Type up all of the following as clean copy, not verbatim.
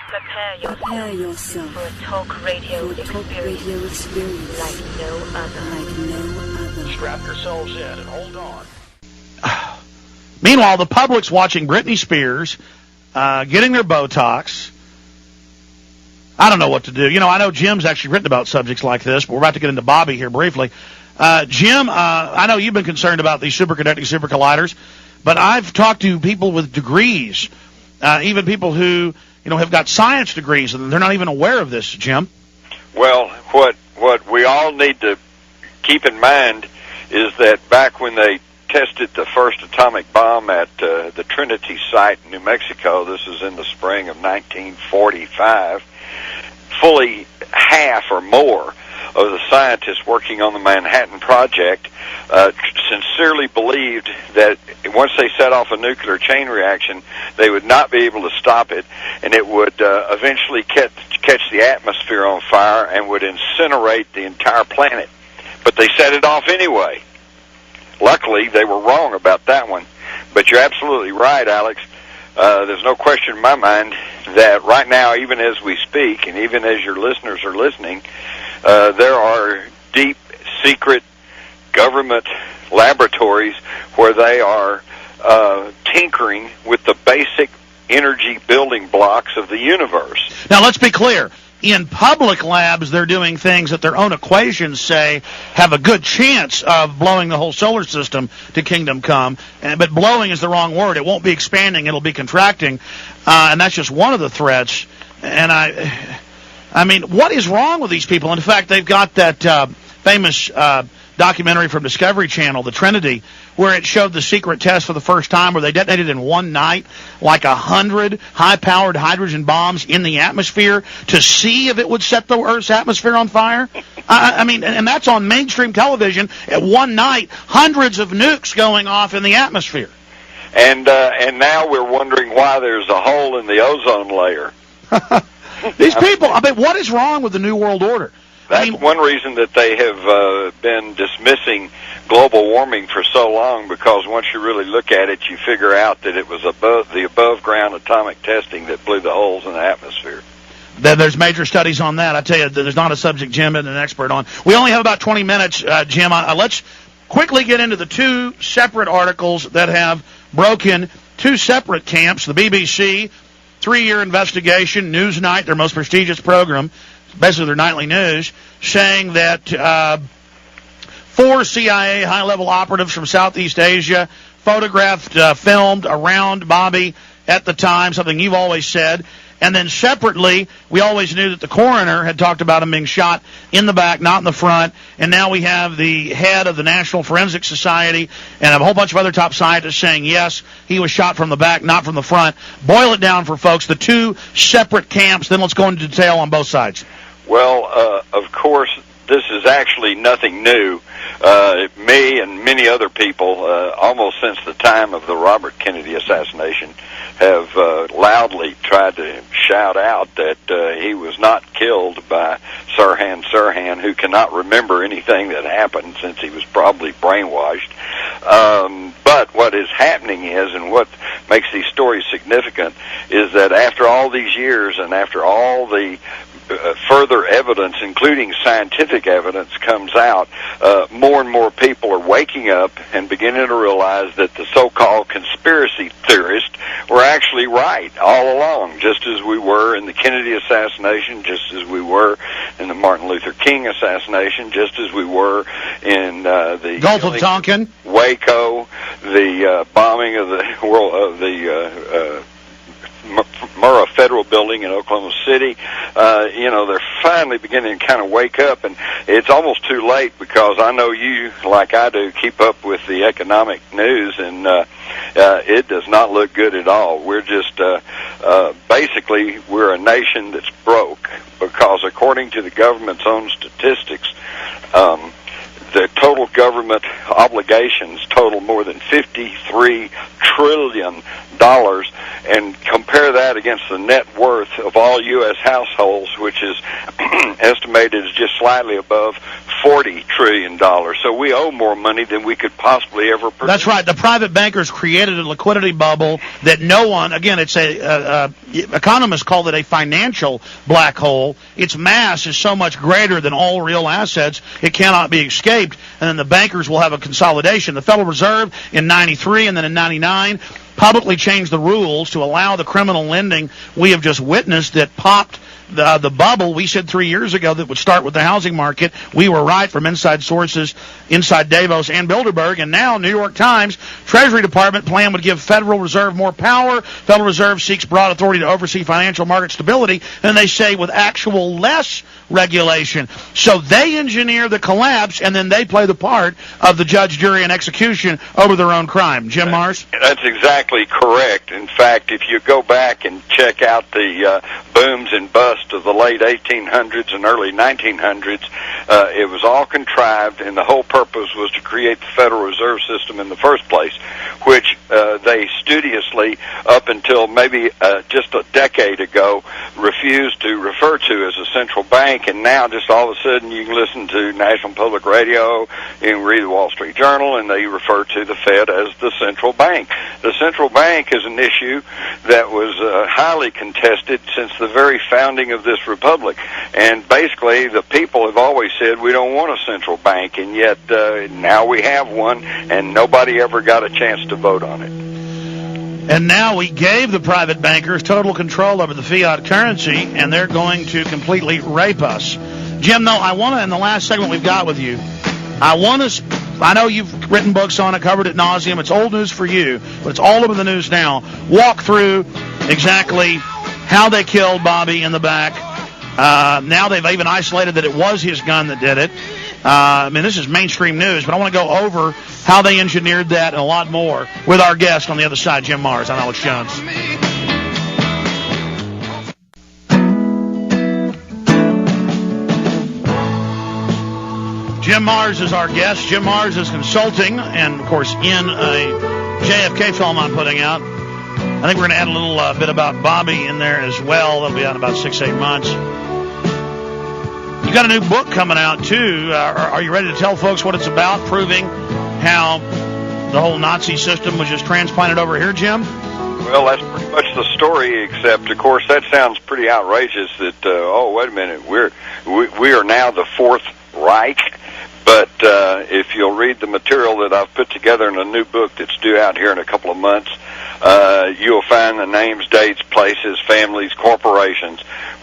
Prepare yourself for a talk radio experience like no other. Strap yourselves in and hold on. Meanwhile, the public's watching Britney Spears getting their Botox. I don't know what to do. You know, I know Jim's actually written about subjects like this, but we're about to get into Bobby here briefly. Jim, I know you've been concerned about these superconducting super colliders, but I've talked to people with degrees, even people who, you know, have got science degrees, and they're not even aware of this, Jim. Well, what we all need to keep in mind is that back when they tested the first atomic bomb at the Trinity site in New Mexico, this was in the spring of 1945, fully half or more of the scientists working on the Manhattan Project sincerely believed that once they set off a nuclear chain reaction, they would not be able to stop it, and it would eventually catch the atmosphere on fire and would incinerate the entire planet. But they set it off anyway. Luckily, they were wrong about that one. But you're absolutely right, Alex. There's no question in my mind that right now, even as we speak, and even as your listeners are listening, there are deep, secret government laboratories where they are tinkering with the basic energy building blocks of the universe. Now, let's be clear. In public labs, they're doing things that their own equations say have a good chance of blowing the whole solar system to kingdom come. But blowing is the wrong word. It won't be expanding. It'll be contracting. And that's just one of the threats. And I mean, what is wrong with these people? In fact, they've got that famous documentary from Discovery Channel, The Trinity, where it showed the secret test for the first time where they detonated in one night like 100 high-powered hydrogen bombs in the atmosphere to see if it would set the Earth's atmosphere on fire. I mean, and that's on mainstream television at one night, hundreds of nukes going off in the atmosphere. And now we're wondering why there's a hole in the ozone layer. These people, I mean, what is wrong with the New World Order? That's one reason that they have been dismissing global warming for so long, because once you really look at it, you figure out that it was the above-ground atomic testing that blew the holes in the atmosphere. There's major studies on that. I tell you, there's not a subject Jim isn't an expert on. We only have about 20 minutes, Jim. Let's quickly get into the two separate articles that have broken two separate camps. The BBC, 3-year investigation, Newsnight, their most prestigious program, basically their nightly news, saying that 4 CIA high-level operatives from Southeast Asia photographed, filmed around Bobby at the time, something you've always said. And then separately, we always knew that the coroner had talked about him being shot in the back, not in the front. And now we have the head of the National Forensic Society and a whole bunch of other top scientists saying, yes, he was shot from the back, not from the front. Boil it down for folks, the two separate camps, then let's go into detail on both sides. Well, of course, this is actually nothing new. Me and many other people, almost since the time of the Robert Kennedy assassination, have loudly tried to shout out that he was not killed by Sirhan, who cannot remember anything that happened since he was probably brainwashed. But what is happening is, and what makes these stories significant, is that after all these years and after all the further evidence, including scientific evidence, comes out, more and more people are waking up and beginning to realize that the so-called conspiracy theorists were actually right all along, just as we were in the Kennedy assassination, just as we were in the Martin Luther King assassination, just as we were in the Gulf of Tonkin, Waco, the bombing of the Murrah Federal Building in Oklahoma City. They're finally beginning to kind of wake up, and it's almost too late, because I know you, like I do, keep up with the economic news, and it does not look good at all. We're just basically, we're a nation that's broke, because according to the government's own statistics, the total government obligations total more than $53 trillion and compare that against the net worth of all U.S. households, which is estimated as just slightly above $40 trillion. So we owe more money than we could possibly ever produce. That's right. The private bankers created a liquidity bubble that no one, again, it's economists call it a financial black hole. Its mass is so much greater than all real assets, it cannot be escaped. And then the bankers will have a consolidation. The Federal Reserve in 93 and then in 99 publicly changed the rules to allow the criminal lending we have just witnessed that popped the bubble. We said 3 years ago that would start with the housing market. We were right from inside sources, inside Davos and Bilderberg. And now, New York Times, Treasury Department plan would give Federal Reserve more power. Federal Reserve seeks broad authority to oversee financial market stability. And they say with actual less regulation. So they engineer the collapse, and then they play the part of the judge, jury, and execution over their own crime. Jim Mars? That's exactly correct. In fact, if you go back and check out the booms and busts of the late 1800s and early 1900s, it was all contrived, and the whole purpose was to create the Federal Reserve System in the first place, which they studiously, up until maybe just a decade ago, refused to refer to as a central bank. And now, just all of a sudden, you can listen to National Public Radio, you can read the Wall Street Journal, and they refer to the Fed as the central bank. The central bank is an issue that was highly contested since the very founding of this republic. And basically, the people have always said we don't want a central bank, and yet now we have one, and nobody ever got a chance to vote on it. And now we gave the private bankers total control over the fiat currency, and they're going to completely rape us. Jim, though, I want to, in the last segment we've got with you, I know you've written books on it, covered it nauseum. It's old news for you, but it's all over the news now. Walk through exactly how they killed Bobby in the back. Now they've even isolated that it was his gun that did it. I mean, this is mainstream news, but I want to go over how they engineered that and a lot more with our guest on the other side, Jim Mars. I'm Alex Jones. Jim Mars is our guest. Jim Mars is consulting and, of course, in a JFK film I'm putting out. I think we're going to add a little bit about Bobby in there as well. That'll be out in about 6-8 months. You got a new book coming out, too. Are you ready to tell folks what it's about, proving how the whole Nazi system was just transplanted over here, Jim? Well, that's pretty much the story, except, of course, that sounds pretty outrageous that, oh, wait a minute, we are now the Fourth Reich. But if you'll read the material that I've put together in a new book that's due out here in a couple of months, you'll find the names, dates, places, families, corporations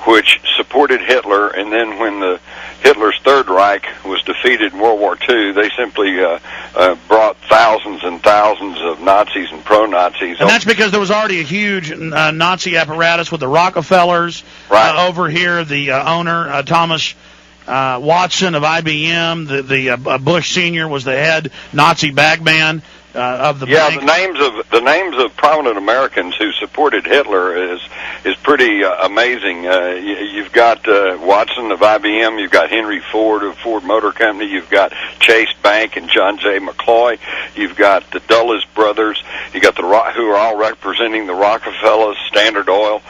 which supported Hitler, and then when Hitler's Third Reich was defeated in World War II, they simply brought thousands and thousands of Nazis and pro-Nazis. And that's because there was already a huge Nazi apparatus with the Rockefellers over here, the owner, Thomas Watson of IBM, the Bush Senior was the head Nazi bagman of the bank. the names of prominent Americans who supported Hitler is pretty amazing. You've got Watson of IBM, you've got Henry Ford of Ford Motor Company, you've got Chase Bank and John J. McCloy, you've got the Dulles brothers, you got who are all representing the Rockefellers, Standard Oil.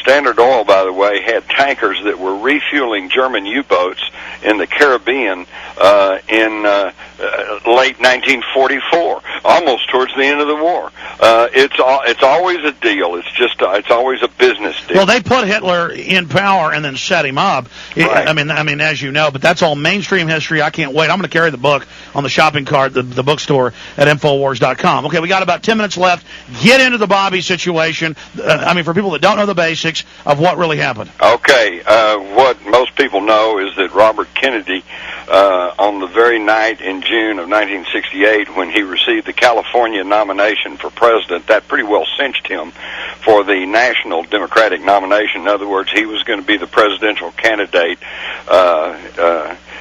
Standard Oil, by the way, had tankers that were refueling German U-boats in the Caribbean in late 1944, almost towards the end of the war. It's always a deal. It's always a business deal. Well, they put Hitler in power and then set him up. Right. I mean, as you know, but that's all mainstream history. I can't wait. I'm going to carry the book on the shopping cart, the bookstore at Infowars.com. Okay, we got about 10 minutes left. Get into the Bobby situation. For people that don't know the basics of what really happened. Okay, what most people know is that Robert Kennedy, on the very night in June of 1968, when he received the California nomination for president, that pretty well cinched him for the national Democratic nomination. In other words, he was going to be the presidential candidate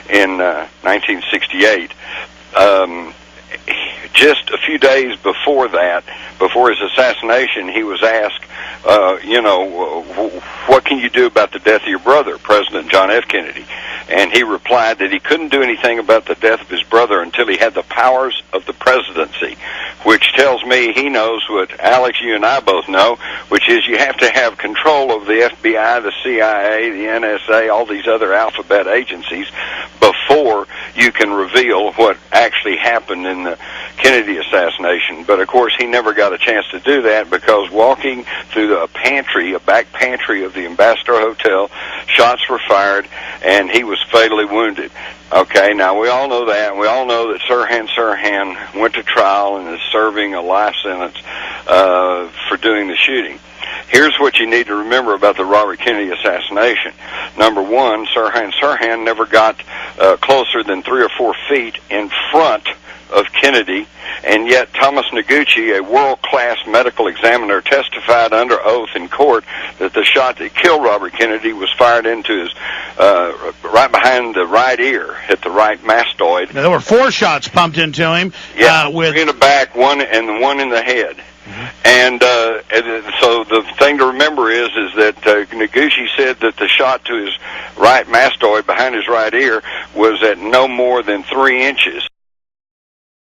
in 1968. Just a few days before that, before his assassination, he was asked, what can you do about the death of your brother, President John F. Kennedy? And he replied that he couldn't do anything about the death of his brother until he had the powers of the presidency, which tells me he knows what, Alex, you and I both know, which is you have to have control of the FBI, the CIA, the NSA, all these other alphabet agencies before you can reveal what actually happened in the Kennedy assassination. But, of course, he never got a chance to do that because walking through a back pantry of the Ambassador Hotel, shots were fired, and he was fatally wounded. Okay, now we all know that. We all know that Sirhan went to trial and is serving a life sentence for doing the shooting. Here's what you need to remember about the Robert Kennedy assassination. Number one, Sirhan never got closer than 3 or 4 feet in front of Kennedy, and yet Thomas Noguchi, a world-class medical examiner, testified under oath in court that the shot that killed Robert Kennedy was fired into his right behind the right ear, hit the right mastoid. Now, there were 4 shots pumped into him. Yeah, 3 in the back, 1 and 1 in the head. And so the thing to remember is that Noguchi said that the shot to his right mastoid behind his right ear was at no more than 3 inches.